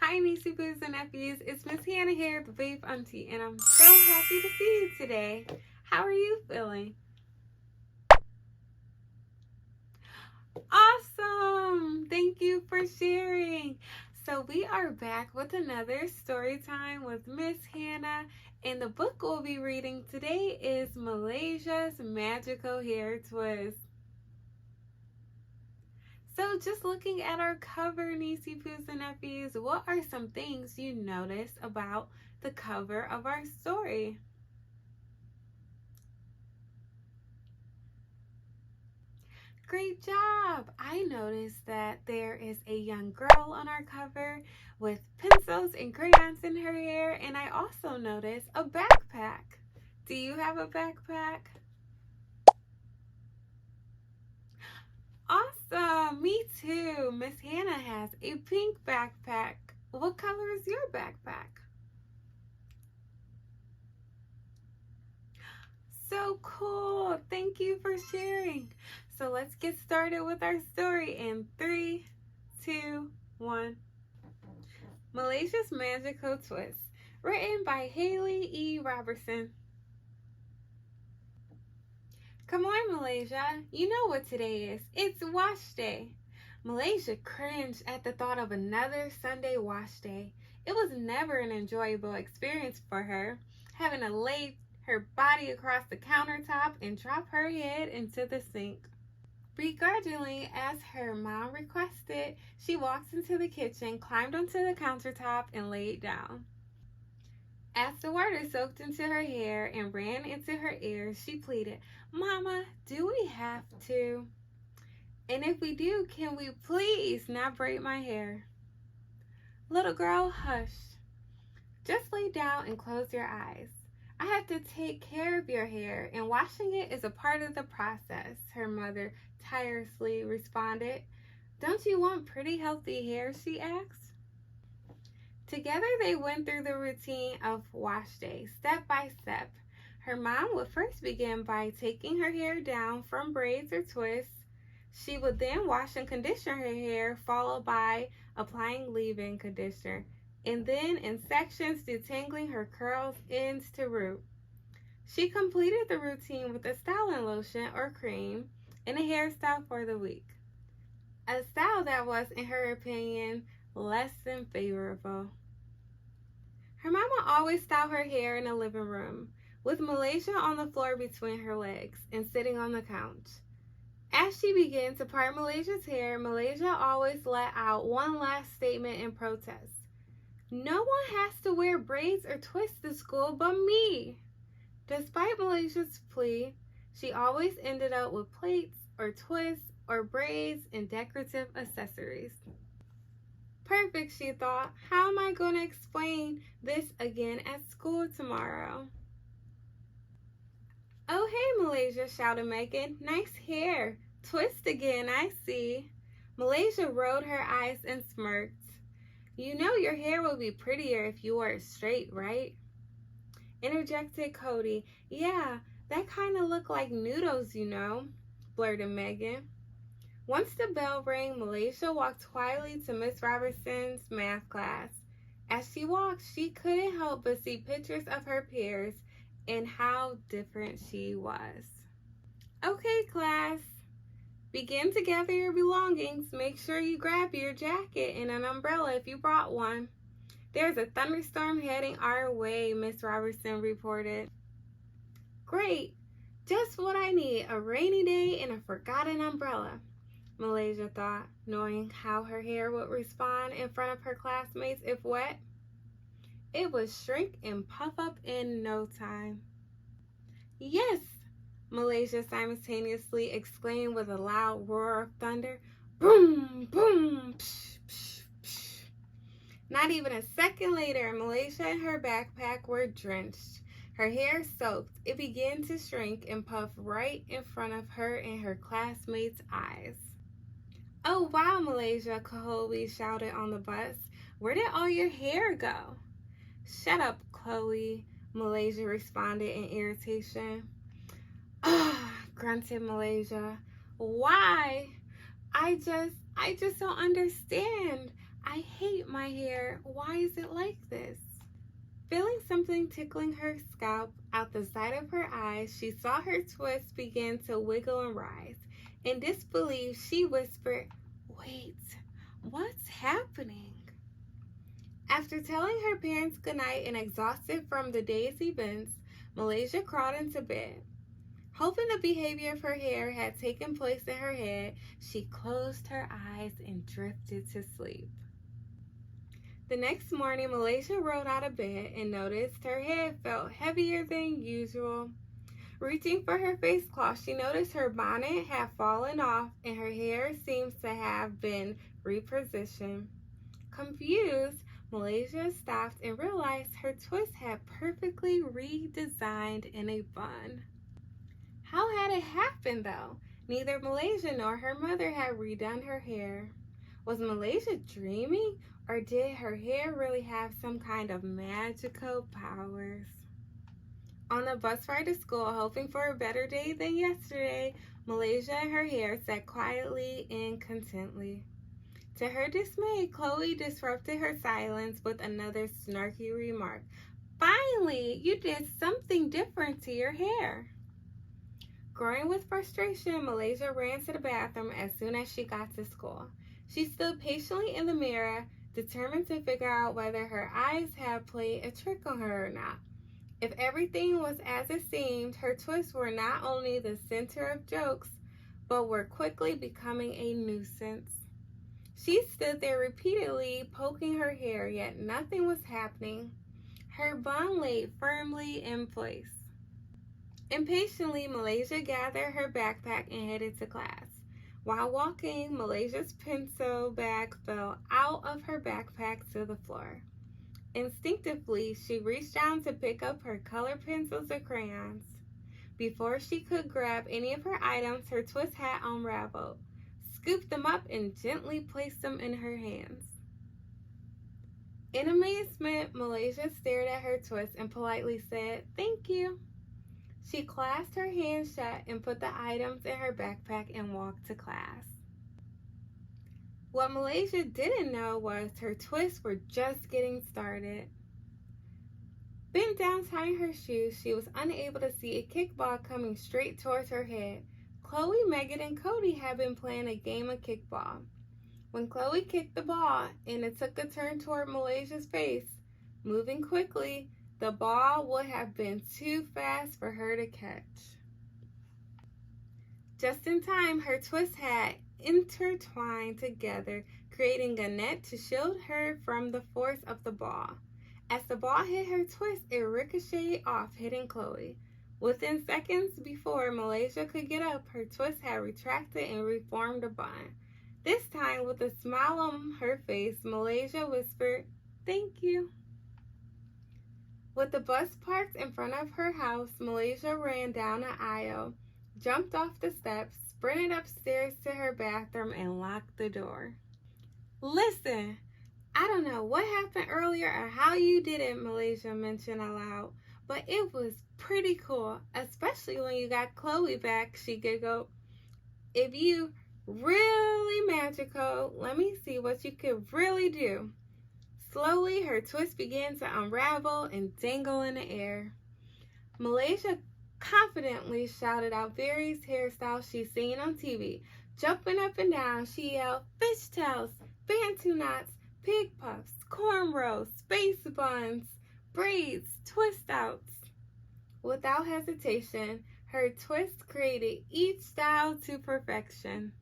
Hi, niecey boos and nephews. It's Miss Hannah here, the Babe Auntie, and I'm so happy to see you today. How are you feeling? Awesome! Thank you for sharing. So we are back with another story time with Miss Hannah, and the book we'll be reading today is Malaysia's Magical Hair Twist. So just looking at our cover, niecey poos and nephews, what are some things you notice about the cover of our story? Great job! I noticed that there is a young girl on our cover with pencils and crayons in her hair, and I also noticed a backpack. Do you have a backpack? Awesome! Me too! Miss Hannah has a pink backpack. What color is your backpack? So cool! Thank you for sharing. So let's get started with our story in 3, 2, 1. Malaysia's Magical Twist, written by Haley E. Robertson. Come on, Malaysia. You know what today is. It's wash day. Malaysia cringed at the thought of another Sunday wash day. It was never an enjoyable experience for her, having to lay her body across the countertop and drop her head into the sink. Begrudgingly, as her mom requested, she walked into the kitchen, climbed onto the countertop, and laid down. As the water soaked into her hair and ran into her ears, she pleaded, "Mama, do we have to? And if we do, can we please not braid my hair?" "Little girl, hush. Just lay down and close your eyes. I have to take care of your hair, and washing it is a part of the process," her mother tirelessly responded. "Don't you want pretty, healthy hair?" she asked. Together they went through the routine of wash day, step by step. Her mom would first begin by taking her hair down from braids or twists. She would then wash and condition her hair, followed by applying leave-in conditioner, and then in sections detangling her curls ends to root. She completed the routine with a styling lotion or cream and a hairstyle for the week. A style that was, in her opinion, less than favorable. Her mama always styled her hair in the living room, with Malaysia on the floor between her legs and sitting on the couch. As she began to part Malaysia's hair, Malaysia always let out one last statement in protest. "No one has to wear braids or twists to school but me." Despite Malaysia's plea, she always ended up with plaits or twists or braids and decorative accessories. Perfect, she thought. How am I going to explain this again at school tomorrow? "Oh, hey, Malaysia," shouted Megan. "Nice hair. Twist again, I see." Malaysia rolled her eyes and smirked. "You know your hair would be prettier if you wore it straight, right?" Interjected Cody. "Yeah, that kind of look like noodles, you know," blurted Megan. Once the bell rang, Malaysia walked quietly to Miss Robertson's math class. As she walked, she couldn't help but see pictures of her peers and how different she was. "Okay, class. Begin to gather your belongings. Make sure you grab your jacket and an umbrella if you brought one. There's a thunderstorm heading our way," Miss Robertson reported. "Great. Just what I need, a rainy day and a forgotten umbrella," Malaysia thought, knowing how her hair would respond in front of her classmates if wet. It would shrink and puff up in no time. "Yes," Malaysia simultaneously exclaimed with a loud roar of thunder. "Boom, boom, psh, psh, psh." Not even a second later, Malaysia and her backpack were drenched. Her hair soaked. It began to shrink and puff right in front of her and her classmates' eyes. "Oh, wow, Malaysia," Chloe shouted on the bus. "Where did all your hair go?" "Shut up, Chloe," Malaysia responded in irritation. "Ugh," grunted Malaysia. "Why? I just don't understand. I hate my hair. Why is it like this? Feeling something tickling her scalp out the side of her eyes, she saw her twist begin to wiggle and rise. In disbelief, she whispered, "Wait, what's happening?" After telling her parents goodnight and exhausted from the day's events, Malaysia crawled into bed. Hoping the behavior of her hair had taken place in her head, she closed her eyes and drifted to sleep. The next morning, Malaysia rolled out of bed and noticed her head felt heavier than usual. Reaching for her face cloth, she noticed her bonnet had fallen off and her hair seems to have been repositioned. Confused, Malaysia stopped and realized her twist had perfectly redesigned in a bun. How had it happened though? Neither Malaysia nor her mother had redone her hair. Was Malaysia dreaming, or did her hair really have some kind of magical powers? On the bus ride to school, hoping for a better day than yesterday, Malaysia and her hair sat quietly and contently. To her dismay, Chloe disrupted her silence with another snarky remark. "Finally, you did something different to your hair." Growing with frustration, Malaysia ran to the bathroom as soon as she got to school. She stood patiently in the mirror, determined to figure out whether her eyes had played a trick on her or not. If everything was as it seemed, her twists were not only the center of jokes, but were quickly becoming a nuisance. She stood there repeatedly poking her hair, yet nothing was happening. Her bun lay firmly in place. Impatiently, Malaysia gathered her backpack and headed to class. While walking, Malaysia's pencil bag fell out of her backpack to the floor. Instinctively, she reached down to pick up her colored pencils or crayons. Before she could grab any of her items, her twist hat unraveled, scooped them up, and gently placed them in her hands. In amazement, Malaysia stared at her twist and politely said, "Thank you." She clasped her hands shut and put the items in her backpack and walked to class. What Malaysia didn't know was her twists were just getting started. Bent down tying her shoes, she was unable to see a kickball coming straight towards her head. Chloe, Megan, and Cody had been playing a game of kickball. When Chloe kicked the ball and it took a turn toward Malaysia's face, moving quickly, the ball would have been too fast for her to catch. Just in time, her twists had intertwined together, creating a net to shield her from the force of the ball. As the ball hit her twist, it ricocheted off, hitting Chloe. Within seconds before Malaysia could get up, her twist had retracted and reformed a bun. This time, with a smile on her face, Malaysia whispered, "Thank you." With the bus parked in front of her house, Malaysia ran down an aisle, jumped off the steps, sprinted upstairs to her bathroom, and locked the door. "Listen, I don't know what happened earlier or how you did it," Malaysia mentioned aloud, "but it was pretty cool, especially when you got Chloe back," she giggled. "If you really magical, let me see what you could really do." Slowly, her twist began to unravel and dangle in the air. Malaysia confidently shouted out various hairstyles she'd seen on TV. Jumping up and down, she yelled, "Fishtails, bantu knots, pig puffs, cornrows, space buns, braids, twist outs." Without hesitation, her twist created each style to perfection.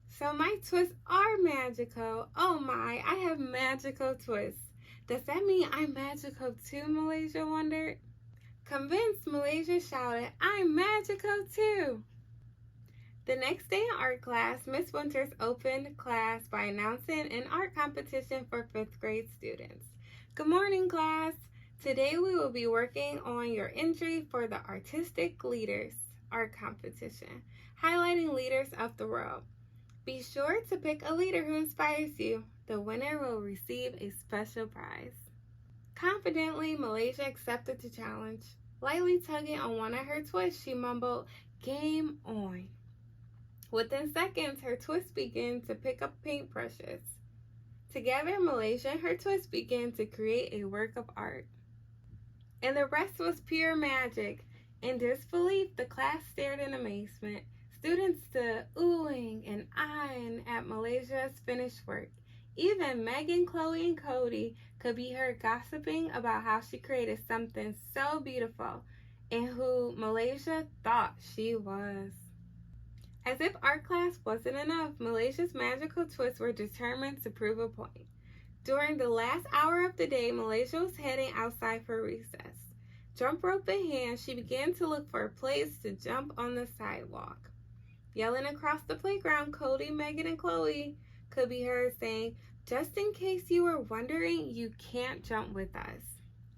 "So my twists are magical. Oh my, I have magical twists. Does that mean I'm magical too?" Malaysia wondered. Convinced, Malaysia shouted, "I'm magical too." The next day in art class, Miss Winters opened class by announcing an art competition for 5th grade students. "Good morning, class. Today we will be working on your entry for the Artistic Leaders art competition, highlighting leaders of the world. Be sure to pick a leader who inspires you. The winner will receive a special prize." Confidently, Malaysia accepted the challenge. Lightly tugging on one of her twists, she mumbled, "Game on." Within seconds, her twist began to pick up paintbrushes. Together, Malaysia and her twist began to create a work of art. And the rest was pure magic. In disbelief, the class stared in amazement. Students stood oohing and eyeing at Malaysia's finished work. Even Megan, Chloe, and Cody could be heard gossiping about how she created something so beautiful and who Malaysia thought she was. As if art class wasn't enough, Malaysia's magical twists were determined to prove a point. During the last hour of the day, Malaysia was heading outside for recess. Jump rope in hand, she began to look for a place to jump on the sidewalk. Yelling across the playground, Cody, Megan, and Chloe could be heard saying, "Just in case you were wondering, you can't jump with us."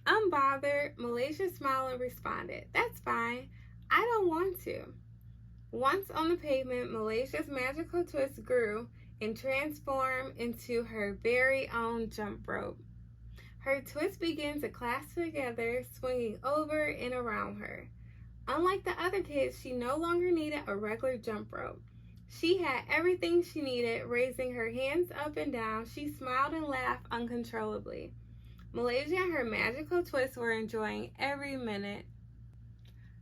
Unbothered, Malaysia smiled and responded, "That's fine. I don't want to." Once on the pavement, Malaysia's magical twist grew and transformed into her very own jump rope. Her twist began to clasp together, swinging over and around her. Unlike the other kids, she no longer needed a regular jump rope. She had everything she needed. Raising her hands up and down, she smiled and laughed uncontrollably. Malaysia and her magical twist were enjoying every minute.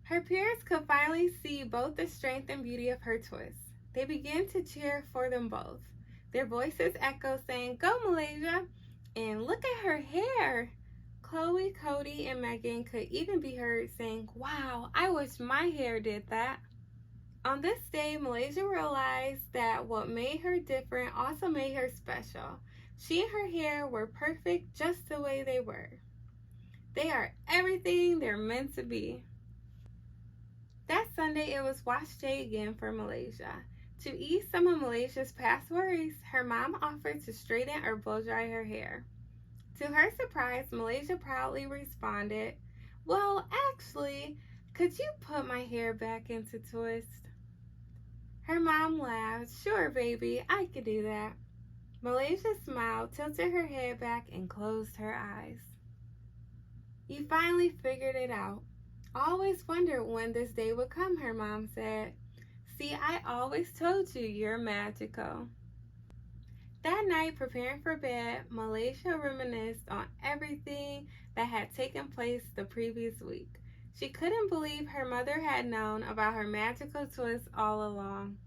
Her peers could finally see both the strength and beauty of her twist. They began to cheer for them both. Their voices echoed saying, "Go Malaysia!" And "Look at her hair!" Chloe, Cody, and Megan could even be heard saying, "Wow, I wish my hair did that." On this day, Malaysia realized that what made her different also made her special. She and her hair were perfect just the way they were. They are everything they're meant to be. That Sunday, it was wash day again for Malaysia. To ease some of Malaysia's past worries, her mom offered to straighten or blow dry her hair. To her surprise, Malaysia proudly responded, "Well, actually, could you put my hair back into twist?" Her mom laughed, "Sure, baby, I could do that." Malaysia smiled, tilted her head back, and closed her eyes. "You finally figured it out. I always wondered when this day would come," her mom said. "See, I always told you you're magical." That night, preparing for bed, Malaysia reminisced on everything that had taken place the previous week. She couldn't believe her mother had known about her magical twist all along.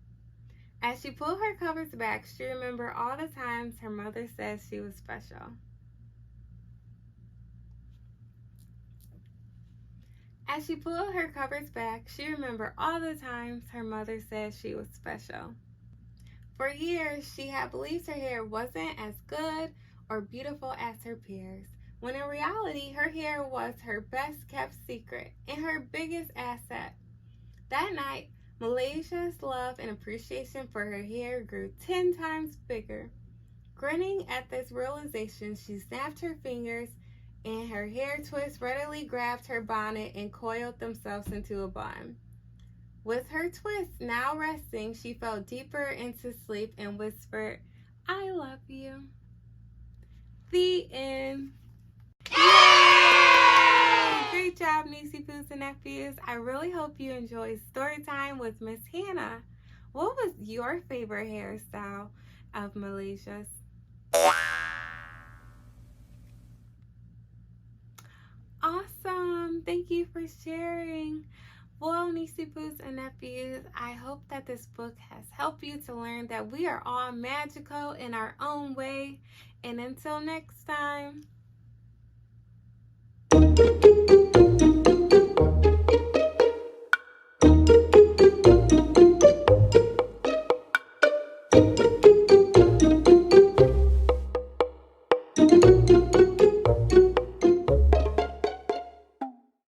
As she pulled her covers back, she remembered all the times her mother said she was special. As she pulled her covers back, she remembered all the times her mother said she was special. For years, she had believed her hair wasn't as good or beautiful as her peers, when in reality, her hair was her best kept secret and her biggest asset. That night, Malaysia's love and appreciation for her hair grew 10 times bigger. Grinning at this realization, she snapped her fingers and her hair twists readily grabbed her bonnet and coiled themselves into a bun. With her twist now resting, she fell deeper into sleep and whispered, "I love you." The end. Yay! Great job, Niecey Poos and nephews. I really hope you enjoyed Storytime with Miss Hannah. What was your favorite hairstyle of Malaysia's? Awesome. Thank you for sharing. Well, Niecey Poos and nephews, I hope that this book has helped you to learn that we are all magical in our own way. And until next time.